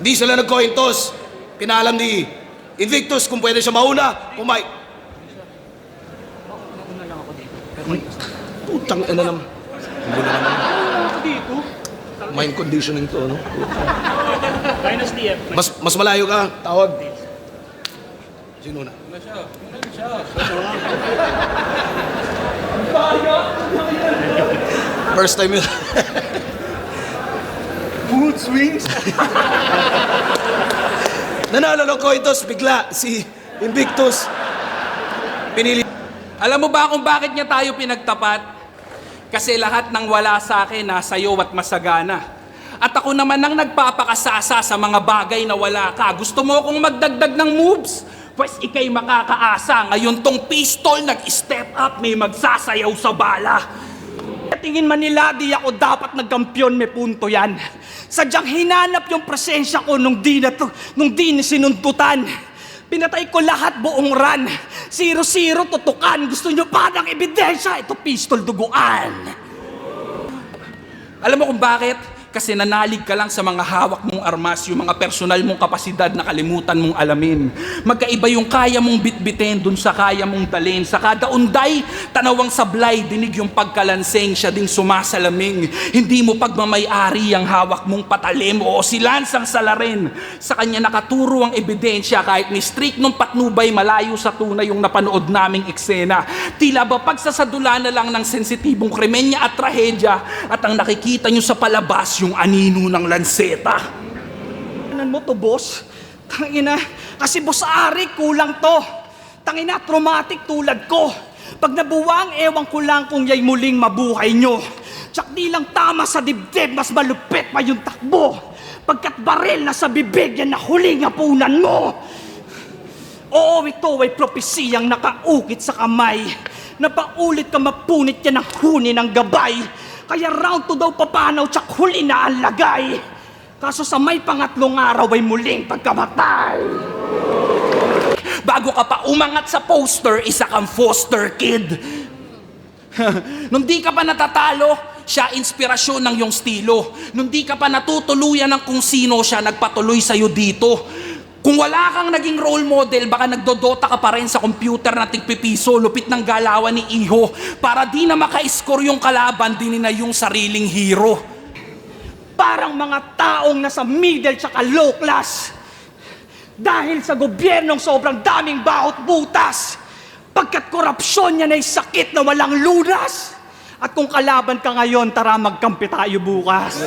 Di sila nag-coin toss. Pinalam ni Invictus kung pwede siya mauna. Putang ina naman. Hindi na naman. Mind conditioning to, ano? Dynasty F. Mas malayo ka. Tawag. Sino na? First time yun. Mood swings. Nanalo ng coin toss, bigla si Invictus. Pinili. Alam mo ba kung bakit niya tayo pinagtapat? Kasi lahat ng wala sa akin nasa iyo at masagana. At ako naman ang nagpapakasasa sa mga bagay na wala ka. Gusto mo akong magdagdag ng moves? Pues ikay makakaasa. Ngayon tong pistol nag-step up, may magsasayaw sa bala. Tingin man nila, di ako dapat nagkampiyon, may punto yan. Sadyang hinanap yung presensya ko nung di sinuntutan. Pinatay ko lahat buong run. 0-0 tutukan. Gusto nyo pa ng ebidensya? Ito pistol duguan. Alam mo kung bakit? Kasi nanalig ka lang sa mga hawak mong armas, yung mga personal mong kapasidad na kalimutan mong alamin. Magkaiba yung kaya mong bitbitin dun sa kaya mong dalhin. Sa kada unday, tanawang sablay, dinig yung pagkalanseng, siya ding sumasalaming. Hindi mo pagmamayari ang hawak mong patalim o silansang salarin. Sa kanya nakaturo ang ebidensya kahit ni strict nung patnubay malayo sa tunay yung napanood naming eksena. Tila ba pagsasadula na lang ng sensitibong krimen niya at trahedya at ang nakikita nyo sa palabas yung anino ng lanseta. Tanan mo to, boss? Tangina, kasi boss Ari, kulang to. Tangina, traumatic tulad ko. Pag nabuwang, ewan ko lang kung yay muling mabuhay nyo. Tsak di lang tama sa dibdib, mas malupit pa yung takbo. Pagkat baril na sa bibig, yan na huling hapunan mo. Oo, ito ay propesiyang nakaukit sa kamay. Napaulit ka mapunit yan ang huni ng gabay. Kaya round 2 daw papanaw, tsak huli na ang lagay. Kaso sa may pangatlong araw ay muling pagkamatay. Bago ka pa umangat sa poster, isa kang foster kid. Nung di ka pa natatalo, siya inspirasyon ng iyong stilo. Nung di ka pa natutuluyan ng kung sino, siya nagpatuloy sa'yo dito. Kung wala kang naging role model, baka nagdodota ka pa rin sa computer na tigpipiso, lupit ng galawan ni Iho, para di na maka-score yung kalaban, di na yung sariling hero. Parang mga taong nasa middle tsaka low class. Dahil sa gobyernong sobrang daming bawat butas. Pagkat korupsyon niya na'y sakit na walang lunas. At kung kalaban ka ngayon, tara magkampi tayo bukas.